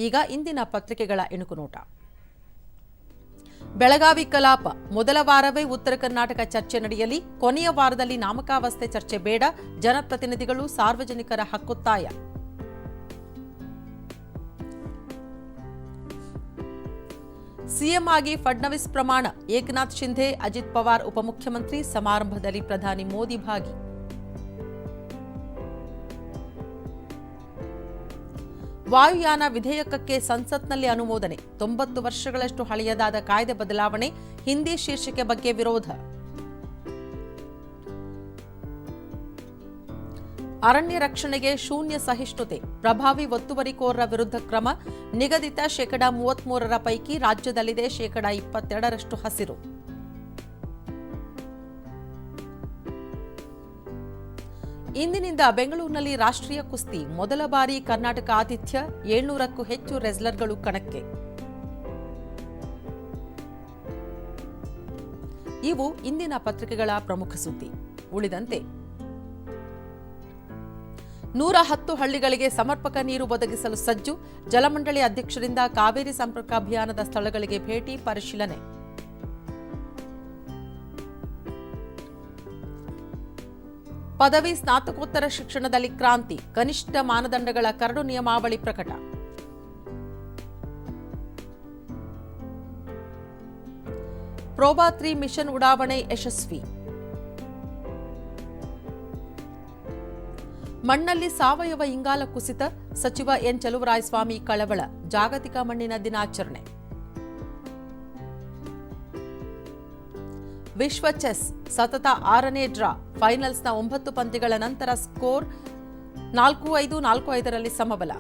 ಈಗ ಇಂದಿನ ಪತ್ರಿಕೆಗಳ ಇಣುಕುನೋಟ. ಬೆಳಗಾವಿ ಕಲಾಪ ಮೊದಲ ವಾರವೇ ಉತ್ತರ ಕರ್ನಾಟಕ ಚರ್ಚೆ ನಡೆಯಲಿ, ಕೊನೆಯ ವಾರದಲ್ಲಿ ನಾಮಕಾವಸ್ಥೆ ಚರ್ಚೆ ಬೇಡ, ಜನಪ್ರತಿನಿಧಿಗಳು ಸಾರ್ವಜನಿಕರ ಹಕ್ಕೊತ್ತಾಯ. ಸಿಎಂ ಆಗಿ ಫಡ್ನವೀಸ್ ಪ್ರಮಾಣ, ಏಕನಾಥ್ ಶಿಂಧೆ, ಅಜಿತ್ ಪವಾರ್ ಉಪಮುಖ್ಯಮಂತ್ರಿ, ಸಮಾರಂಭದಲ್ಲಿ ಪ್ರಧಾನಿ ಮೋದಿ ಭಾಗಿ. ವಾಯುಯಾನ ವಿಧೇಯಕಕ್ಕೆ ಸಂಸತ್ನಲ್ಲಿ ಅನುಮೋದನೆ, 90 ವರ್ಷಗಳಷ್ಟು ಹಳೆಯದಾದ ಕಾಯ್ದೆ ಬದಲಾವಣೆ, ಹಿಂದಿ ಶೀರ್ಷಿಕೆ ಬಗ್ಗೆ ವಿರೋಧ. ಅರಣ್ಯ ರಕ್ಷಣೆಗೆ ಶೂನ್ಯ ಸಹಿಷ್ಣುತೆ, ಪ್ರಭಾವಿ ಒತ್ತುವರಿಕೋರರ ವಿರುದ್ಧ ಕ್ರಮ, ನಿಗದಿತ 33% ಪೈಕಿ ರಾಜ್ಯದಲ್ಲಿದೆ 22% ಹಸಿರು. ಇಂದಿನಿಂದ ಬೆಂಗಳೂರಿನಲ್ಲಿ ರಾಷ್ಟ್ರೀಯ ಕುಸ್ತಿ, ಮೊದಲ ಬಾರಿ ಕರ್ನಾಟಕ ಆತಿಥ್ಯ, 700ಕ್ಕೂ ಹೆಚ್ಚು ರೆಸ್ಲರ್ಗಳು ಕಣಕ್ಕೆ. ಇವು ಇಂದಿನ ಪತ್ರಿಕೆಗಳ ಪ್ರಮುಖ ಸುದ್ದಿ. ಉಳಿದಂತೆ 110 ಹಳ್ಳಿಗಳಿಗೆ ಸಮರ್ಪಕ ನೀರು ಒದಗಿಸಲು ಸಜ್ಜು, ಜಲಮಂಡಳಿ ಅಧ್ಯಕ್ಷರಿಂದ ಕಾವೇರಿ ಸಂಪರ್ಕ ಅಭಿಯಾನದ ಸ್ಥಳಗಳಿಗೆ ಭೇಟಿ ಪರಿಶೀಲನೆ. ಪದವಿ ಸ್ನಾತಕೋತ್ತರ ಶಿಕ್ಷಣದಲ್ಲಿ ಕ್ರಾಂತಿ, ಕನಿಷ್ಠ ಮಾನದಂಡಗಳ ಕರಡು ನಿಯಮಾವಳಿ ಪ್ರಕಟ. ಪ್ರೋಬಾ 3 ಮಿಷನ್ ಉಡಾವಣೆ ಯಶಸ್ವಿ. ಮಣ್ಣಲ್ಲಿ ಸಾವಯವ ಇಂಗಾಲ ಕುಸಿತ, ಸಚಿವ ಎನ್ ಚಲುವರಾಯಸ್ವಾಮಿ ಕಳವಳ, ಜಾಗತಿಕ ಮಣ್ಣಿನ ದಿನಾಚರಣೆ. ವಿಶ್ವ ಚೆಸ್ ಸತತ 6ನೇ ಡ್ರಾ, ಫೈನಲ್ಸ್ನ 9 ಪಂದ್ಯಗಳ ನಂತರ ಸ್ಕೋರ್ 4-5, 4-5ರಲ್ಲಿ ಸಮಬಲ.